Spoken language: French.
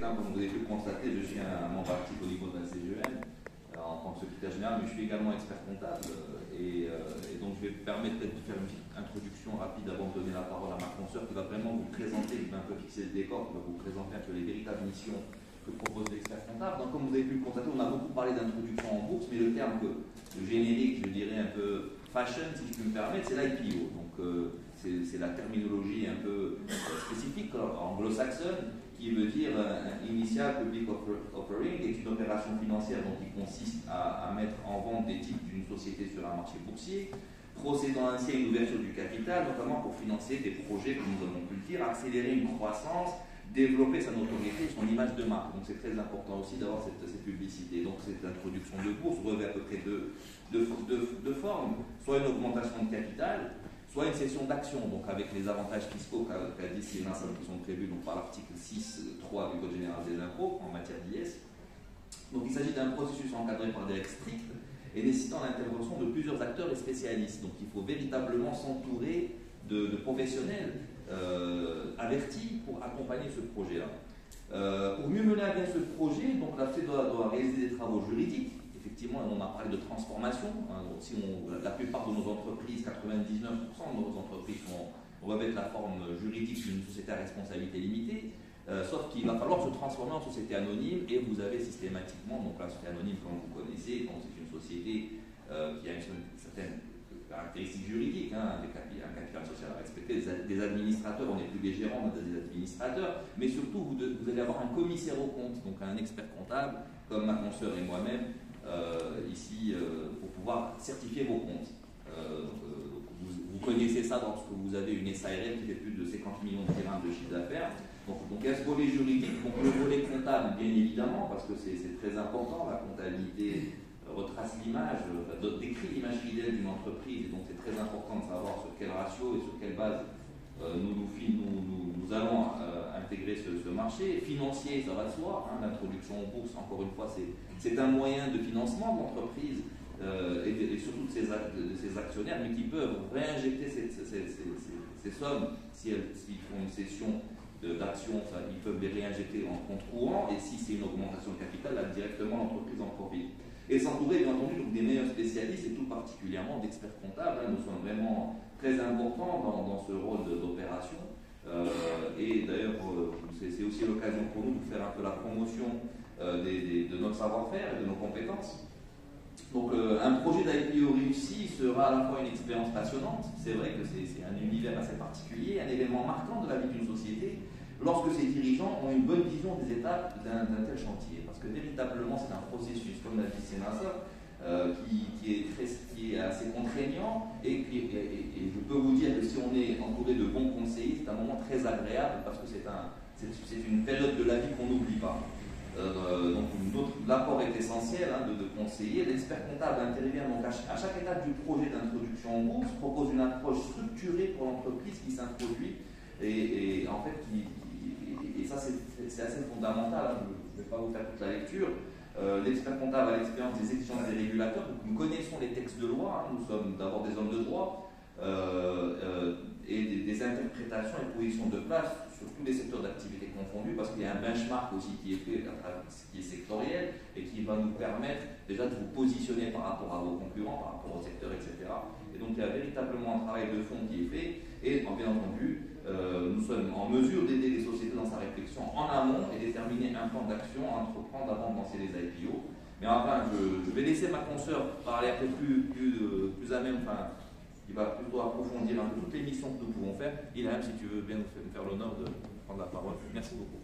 hein, comme vous avez pu le constater, je suis un membre actif au niveau de la CGN en tant que secrétaire général, mais je suis également expert comptable et donc je vais me permettre de faire une petite introduction rapide avant de donner la parole à ma consoeur qui va vraiment vous présenter, qui va un peu fixer le décor, qui va vous présenter un peu les véritables missions que propose l'expert comptable. Donc comme vous avez pu le constater, on a beaucoup parlé d'introduction en bourse, mais le terme le générique, je dirais un peu fashion, si je peux me permettre, c'est l'IPO. Donc c'est la terminologie un peu spécifique anglo-saxonne qui veut dire Initial Public Offering, est une opération financière donc, qui consiste à mettre en vente des titres d'une société sur un marché boursier, procédant ainsi à une ouverture du capital, notamment pour financer des projets, comme nous avons pu le dire, accélérer une croissance, développer sa notoriété, son image de marque. Donc c'est très important aussi d'avoir cette publicité. Donc cette introduction de bourse revêt à peu près deux formes, soit une augmentation de capital, soit une cession d'actions, donc avec les avantages fiscaux qu'a dit Sylvain, qui sont prévus donc, par l'article 6.3 du Code général des impôts en matière d'IS. Donc il s'agit d'un processus encadré par des règles strictes et nécessitant l'intervention de plusieurs acteurs et spécialistes. Donc il faut véritablement s'entourer de professionnels avertis pour accompagner ce projet-là. Pour mieux mener à bien ce projet, donc la FED doit réaliser des travaux juridiques. Effectivement, on a parlé de transformation. Hein, donc si la plupart de nos entreprises, 99% de nos entreprises revêtent la forme juridique d'une société à responsabilité limitée, sauf qu'il va falloir se transformer en société anonyme et vous avez systématiquement, donc la société anonyme comme vous connaissez, c'est une société qui a une certaine caractéristique juridique, hein, un capital social à respecter, des administrateurs, on n'est plus des gérants, on est des administrateurs, mais surtout vous allez avoir un commissaire aux comptes, donc un expert comptable, comme ma consoeur et moi-même, ici pour pouvoir certifier vos comptes. Vous connaissez ça lorsque vous avez une SARL qui fait plus de 50 millions de dirhams de chiffre d'affaires. Donc il y a ce volet juridique, donc le volet comptable bien évidemment, parce que c'est très important, la comptabilité retrace l'image, décrit l'image fidèle d'une entreprise, et donc c'est très important de savoir sur quel ratio et sur quelle base nous allons intégrer ce marché. Financier, ça va de soi, hein, l'introduction en bourse, encore une fois, c'est un moyen de financement de l'entreprise et surtout de ses actionnaires, mais qui peuvent réinjecter ces sommes s'ils font une cession d'actions, ils peuvent les réinjecter en compte courant, et si c'est une augmentation de capital, là, directement l'entreprise en profite. Et s'entourer, bien entendu, donc, des meilleurs spécialistes, et tout particulièrement d'experts comptables. Hein, nous sommes vraiment très importants dans ce rôle d'opération. Et d'ailleurs, c'est aussi l'occasion pour nous de faire un peu la promotion de notre savoir-faire et de nos compétences. Donc, un projet d'IPO réussi sera à la fois une expérience passionnante, c'est vrai que c'est un univers assez particulier, un événement marquant de la vie d'une société, lorsque ses dirigeants ont une bonne vision des étapes d'un tel chantier. Parce que véritablement, c'est un processus, comme l'a dit Sénassa, qui est assez contraignant et je peux vous dire que si on est entouré de bons conseillers, c'est un moment très agréable parce que c'est une période de la vie qu'on n'oublie pas. Donc l'apport est essentiel, hein, de conseiller. L'expert comptable intervient donc à chaque étape du projet d'introduction en bourse, propose une approche structurée pour l'entreprise qui s'introduit et en fait et ça c'est assez fondamental, hein, je ne vais pas vous faire toute la lecture. L'expert comptable a l'expérience des exigences des régulateurs, donc nous connaissons les textes de loi, hein, nous sommes d'abord des hommes de droit et des interprétations et positions de place sur tous les secteurs d'activité confondus, parce qu'il y a un benchmark aussi qui est fait, qui est sectoriel et qui va nous permettre déjà de vous positionner par rapport à vos concurrents, par rapport au secteur, etc. Et donc il y a véritablement un travail de fond qui est fait et bien entendu nous sommes en mesure d'aider les sociétés dans sa réflexion en amont et déterminer un plan d'action à entreprendre avant de lancer les IPO. Mais enfin, je vais laisser ma consoeur parler un peu plus à même, enfin, qui va plutôt approfondir un peu toutes les missions que nous pouvons faire. Ilham, si tu veux bien nous faire l'honneur de prendre la parole. Merci beaucoup.